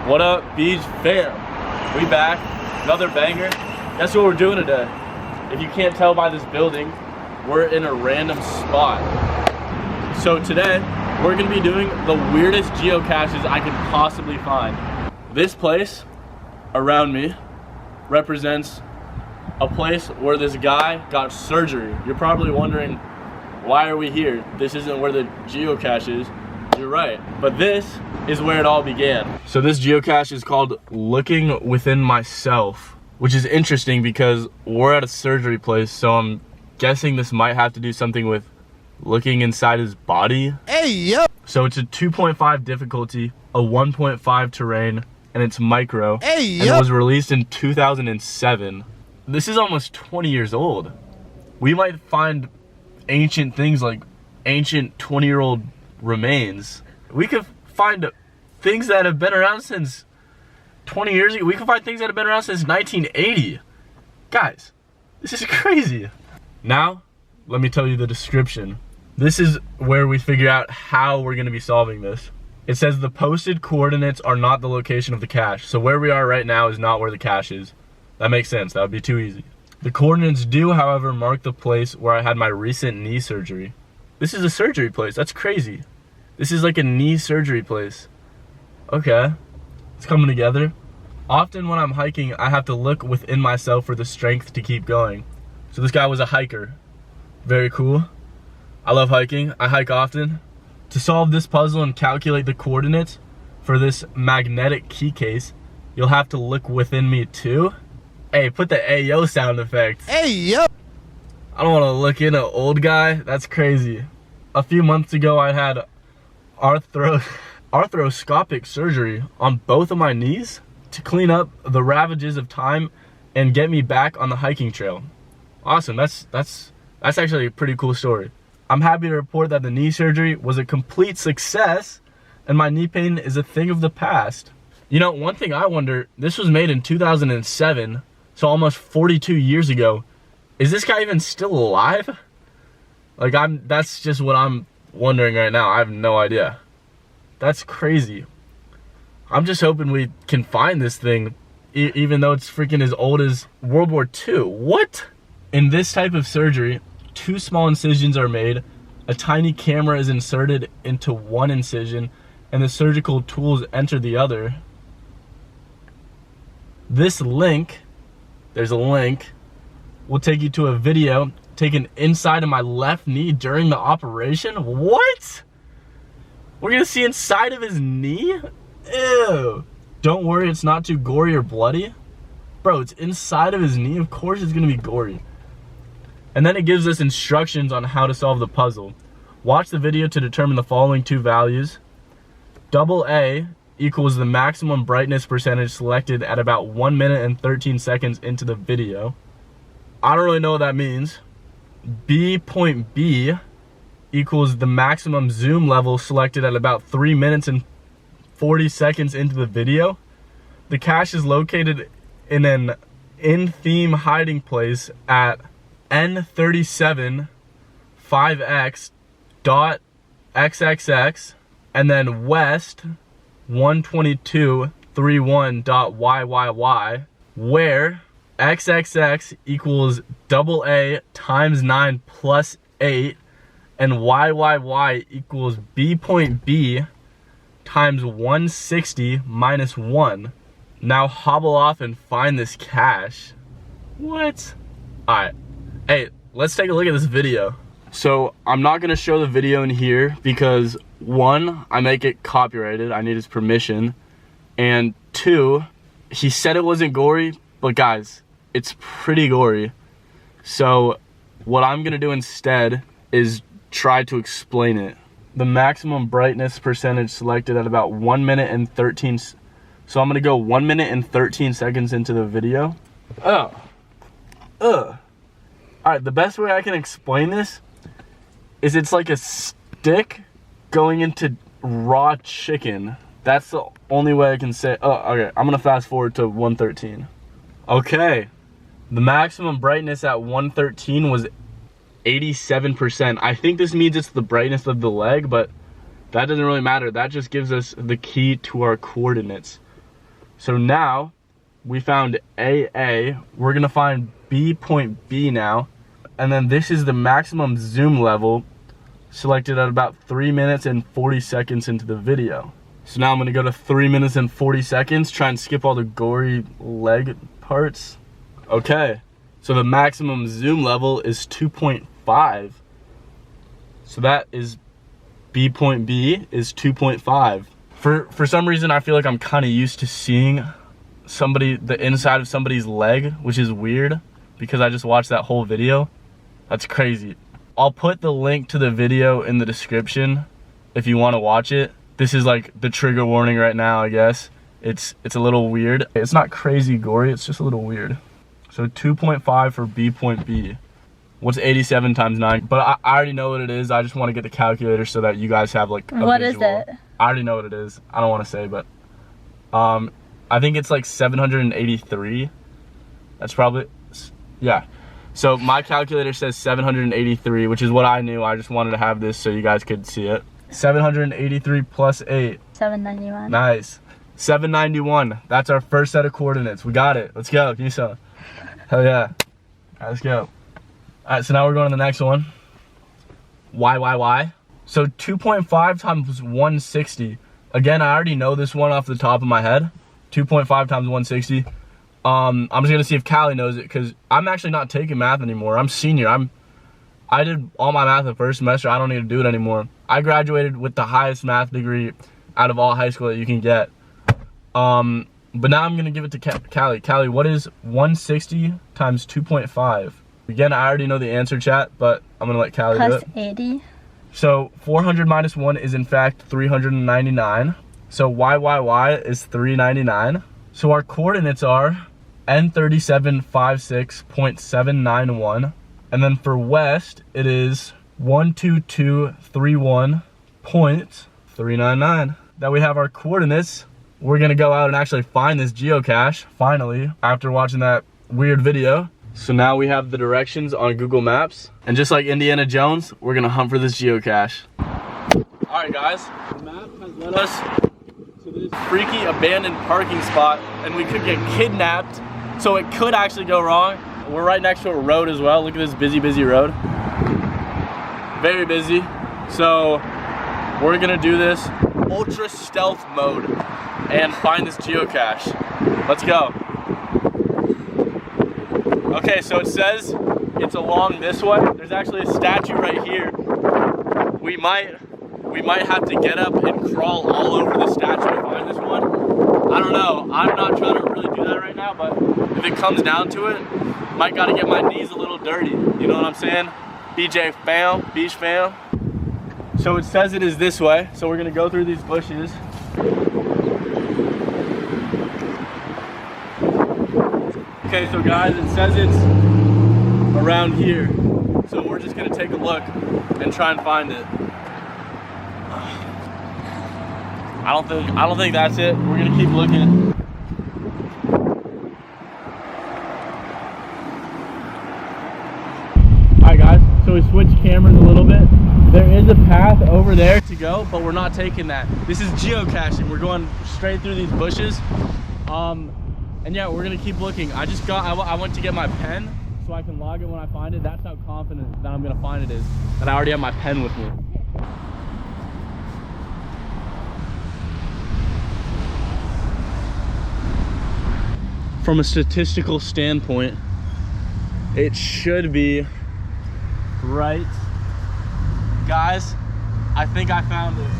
What up, Beach fam? We back, another banger. Guess what we're doing today? If you can't tell by this building, we're in a random spot. So today, we're gonna be doing the weirdest geocaches I could possibly find. This place around me represents a place where this guy got surgery. You're probably wondering, why are we here? This isn't where the geocache is. You're right, but this is where it all began. So this geocache is called Looking Within Myself, which is interesting because we're at a surgery place, so I'm guessing this might have to do something with looking inside his body. Hey, yo! So it's a 2.5 difficulty, a 1.5 terrain, and it's micro. Hey, yo! And it was released in 2007. This is almost 20 years old. We might find ancient things like ancient 20-year-old remains. We could find things that have been around since 20 years ago. We could find things that have been around since 1980. Guys, this is crazy. Now, let me tell you the description. This is where we figure out how we're gonna be solving this. It says the posted coordinates are not the location of the cache. So where we are right now is not where the cache is. That makes sense, that would be too easy. The coordinates do, however, mark the place where I had my recent knee surgery. This is a surgery place, that's crazy. This is like a knee surgery place. Okay, it's coming together. Often when I'm hiking, I have to look within myself for the strength to keep going. So this guy was a hiker. Very cool. I love hiking, I hike often. To solve this puzzle and calculate the coordinates for this magnetic key case, you'll have to look within me too. Hey, put the Ayo sound effect. Hey, yo! I don't wanna look in an old guy, that's crazy. A few months ago, I had arthroscopic surgery on both of my knees to clean up the ravages of time and get me back on the hiking trail. Awesome, that's actually a pretty cool story. I'm happy to report that the knee surgery was a complete success and my knee pain is a thing of the past. You know, one thing I wonder, this was made in 2007, so almost 42 years ago. Is this guy even still alive? Like, that's just what I'm wondering right now. I have no idea. That's crazy. I'm just hoping we can find this thing, even though it's freaking as old as World War II. What? In this type of surgery, 2 small incisions are made, a tiny camera is inserted into one incision, and the surgical tools enter the other. This link, there's a link, will take you to a video taken inside of my left knee during the operation. What? We're gonna see inside of his knee? Ew. Don't worry, it's not too gory or bloody. Bro, it's inside of his knee. Of course it's gonna be gory. And then it gives us instructions on how to solve the puzzle. Watch the video to determine the following 2 values. AA equals the maximum brightness percentage selected at about 1 minute and 13 seconds into the video. I don't really know what that means. B.B equals the maximum zoom level selected at about 3 minutes and 40 seconds into the video. The cache is located in an in-theme hiding place at N37 5x dot xxx and then west 122.31 dot YYY, where XXX equals AA times 9 plus 8 and YYY equals B.B times 160 minus 1. Now hobble off and find this cache. What? Alright, hey, let's take a look at this video. So I'm not gonna show the video in here because 1, I make it copyrighted, I need his permission, and 2, he said it wasn't gory, but guys, it's pretty gory. So what I'm gonna do instead is try to explain it. The maximum brightness percentage selected at about 1 minute and 13. So I'm gonna go 1 minute and 13 seconds into the video. All right, the best way I can explain this is it's like a stick going into raw chicken. That's the only way I can say. Oh, okay, I'm gonna fast forward to 113. Okay, the maximum brightness at 113 was 87%. I think this means it's the brightness of the leg, but that doesn't really matter. That just gives us the key to our coordinates. So now we found AA. We're gonna find B point B now. And then this is the maximum zoom level selected at about 3 minutes and 40 seconds into the video. So now I'm gonna go to 3 minutes and 40 seconds, try and skip all the gory leg parts. Okay, so the maximum zoom level is 2.5. So that is B point B is 2.5. For some reason, I feel like I'm kind of used to seeing the inside of somebody's leg, which is weird because I just watched that whole video. That's crazy. I'll put the link to the video in the description if you want to watch it. This is like the trigger warning right now, I guess. It's a little weird. It's not crazy gory, it's just a little weird. So 2.5 for B point B. What's 87 times 9? But I already know what it is. I just want to get the calculator so that you guys have like a What visual. is it? I already know what it is. I don't want to say, but I think it's like 783. That's probably, yeah. So my calculator says 783, which is what I knew. I just wanted to have this so you guys could see it. 783 plus 8. 791. Nice. 791. That's our first set of coordinates. We got it. Let's go. Give me some. Hell yeah. All right, let's go. All right, so now we're going to the next one. Y. So 2.5 times 160. Again, I already know this one off the top of my head. 2.5 times 160. I'm just gonna see if Callie knows it because I'm actually not taking math anymore. I'm senior. I did all my math the first semester. I don't need to do it anymore. I graduated with the highest math degree out of all high school that you can get. But now I'm gonna give it to Callie. Callie, what is 160 times 2.5? Again, I already know the answer, chat, but I'm gonna let Callie do it. Plus 80. So 400 minus 1 is in fact 399. So Y is 399. So our coordinates are N3756.791. And then for west, it is 12231.399. Now we have our coordinates. We're gonna go out and actually find this geocache, finally, after watching that weird video. So now we have the directions on Google Maps. And just like Indiana Jones, we're gonna hunt for this geocache. All right, guys, the map has led us to this freaky abandoned parking spot, and we could get kidnapped, so it could actually go wrong. We're right next to a road as well. Look at this busy road. Very busy. So we're gonna do this ultra stealth mode and find this geocache. Let's go. Okay, so it says it's along this way. There's actually a statue right here. We might have to get up and crawl all over the statue to find this one. I don't know. I'm not trying to really do that right now, but if it comes down to it, might gotta get my knees a little dirty. You know what I'm saying? BJ fam, beach fam. So it says it is this way. So we're gonna go through these bushes. Okay, so guys, it says it's around here. So we're just gonna take a look and try and find it. I don't think that's it. We're gonna keep looking. Alright guys, so we switched cameras a little bit. There is a path over there to go, but we're not taking that. This is geocaching. We're going straight through these bushes. And yeah, we're gonna keep looking. I went to get my pen so I can log it when I find it. That's how confident that I'm gonna find it is, that I already have my pen with me. From a statistical standpoint, it should be right. Guys, I think I found it.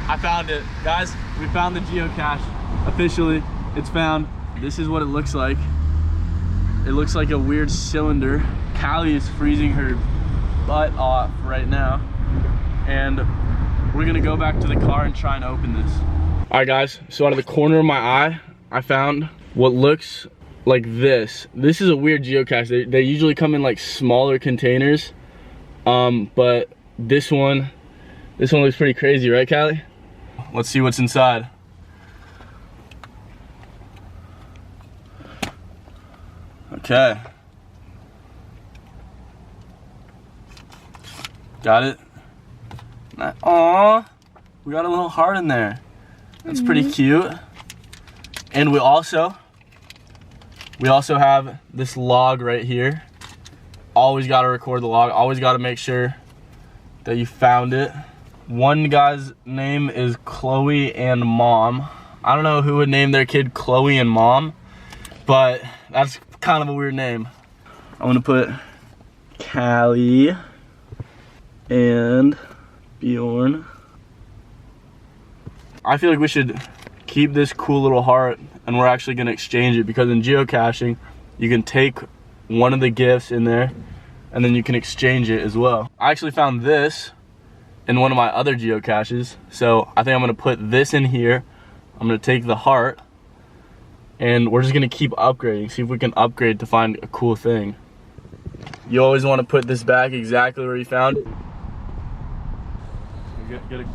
I found it. Guys, we found the geocache. Officially, it's found. This is what it looks like. It looks like a weird cylinder. Callie is freezing her butt off right now. And we're gonna go back to the car and try and open this. All right guys, so out of the corner of my eye, I found what looks like this. This is a weird geocache. They usually come in like smaller containers. But this one looks pretty crazy, right Callie? Let's see what's inside. Okay. Got it. Aww. We got a little heart in there. That's pretty cute. And we also have this log right here. Always gotta record the log. Always gotta make sure that you found it. One guy's name is Chloe and Mom. I don't know who would name their kid Chloe and Mom, but that's kind of a weird name. I'm gonna put Callie and Bjorn. I feel like we should keep this cool little heart, and we're actually gonna exchange it, because in geocaching, you can take one of the gifts in there and then you can exchange it as well. I actually found this in one of my other geocaches, so I think I'm gonna put this in here. I'm gonna take the heart, and we're just gonna keep upgrading, see if we can upgrade to find a cool thing. You always wanna put this back exactly where you found it. Get it.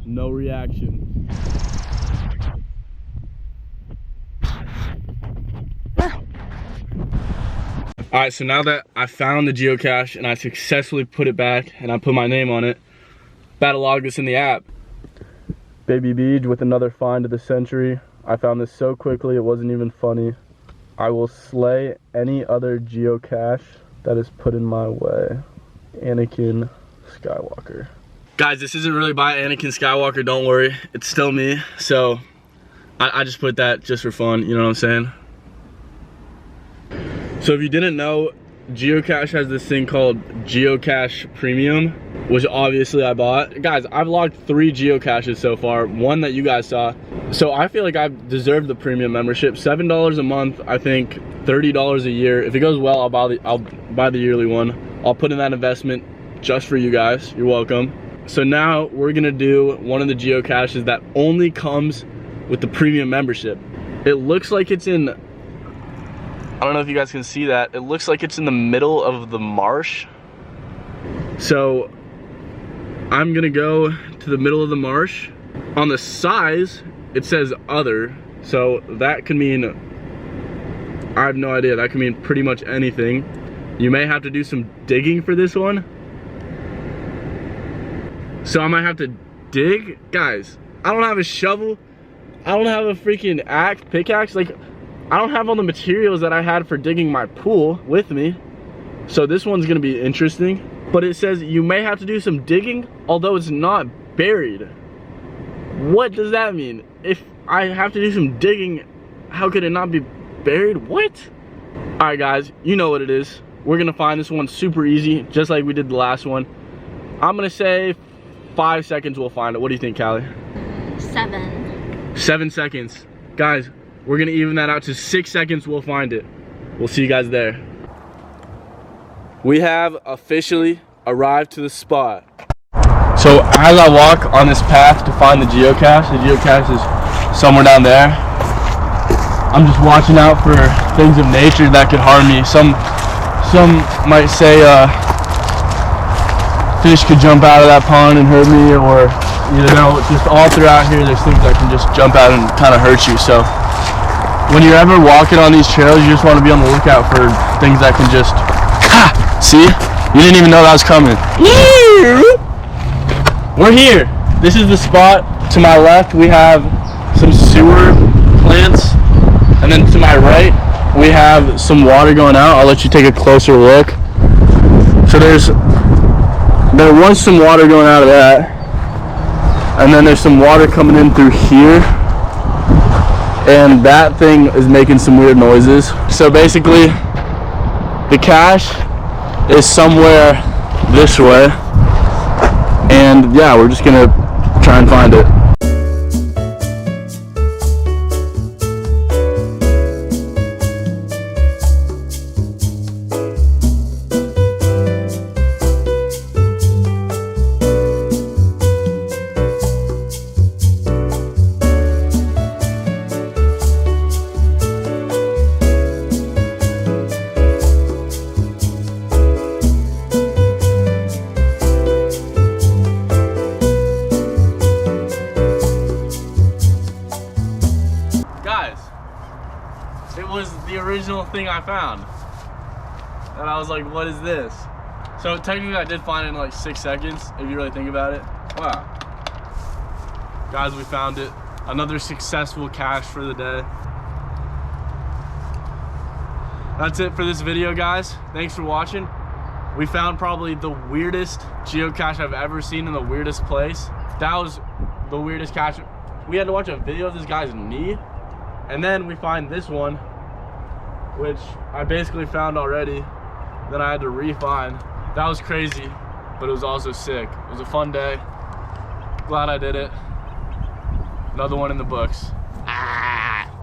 No reaction. All right, so now that I found the geocache and I successfully put it back and I put my name on it, about to log this in the app. Baby Beej with another find of the century. I found this so quickly it wasn't even funny. I will slay any other geocache that is put in my way. Anakin Skywalker. Guys, this isn't really by Anakin Skywalker, don't worry. It's still me, so I just put that just for fun, you know what I'm saying? So if you didn't know, Geocache has this thing called Geocash Premium, which obviously I bought. Guys, I've logged 3 geocaches so far, one that you guys saw. So I feel like I've deserved the premium membership. $7 a month, I think $30 a year. If it goes well, I'll buy the yearly one. I'll put in that investment just for you guys. You're welcome. So now we're gonna do one of the geocaches that only comes with the premium membership. It looks like it's in, I don't know if you guys can see that. It looks like it's in the middle of the marsh. So I'm gonna go to the middle of the marsh. On the size, it says other. So that could mean, I have no idea. That could mean pretty much anything. You may have to do some digging for this one. So I might have to dig. Guys, I don't have a shovel. I don't have a freaking pickaxe. Like, I don't have all the materials that I had for digging my pool with me. So this one's gonna be interesting. But it says you may have to do some digging, although it's not buried. What does that mean? If I have to do some digging, how could it not be buried? What? All right, guys, you know what it is. We're gonna find this one super easy, just like we did the last one. I'm gonna say 5 seconds we'll find it. What do you think, Callie? 7. 7 seconds. Guys, we're gonna even that out to 6 seconds, we'll find it. We'll see you guys there. We have officially arrived to the spot. So as I walk on this path to find the geocache is somewhere down there. I'm just watching out for things of nature that could harm me. Some might say fish could jump out of that pond and hurt me, or you know, just all throughout here there's things that can just jump out and kind of hurt you. So when you're ever walking on these trails, you just want to be on the lookout for things that can just, see? You didn't even know that was coming. We're here. This is the spot. To my left we have some sewer plants, and then to my right we have some water going out. I'll let you take a closer look. So there was some water going out of that, and then there's some water coming in through here, and that thing is making some weird noises. So basically the cache is somewhere this way, and yeah, we're just gonna try and find it. was the original thing I found. And I was like, what is this? So technically I did find it in like 6 seconds, if you really think about it. Wow. Guys, we found it. Another successful cache for the day. That's it for this video, guys. Thanks for watching. We found probably the weirdest geocache I've ever seen in the weirdest place. That was the weirdest cache. We had to watch a video of this guy's knee, and then we find this one, which I basically found already, then I had to re-find. That was crazy, but it was also sick. It was a fun day. Glad I did it. Another one in the books. Ah.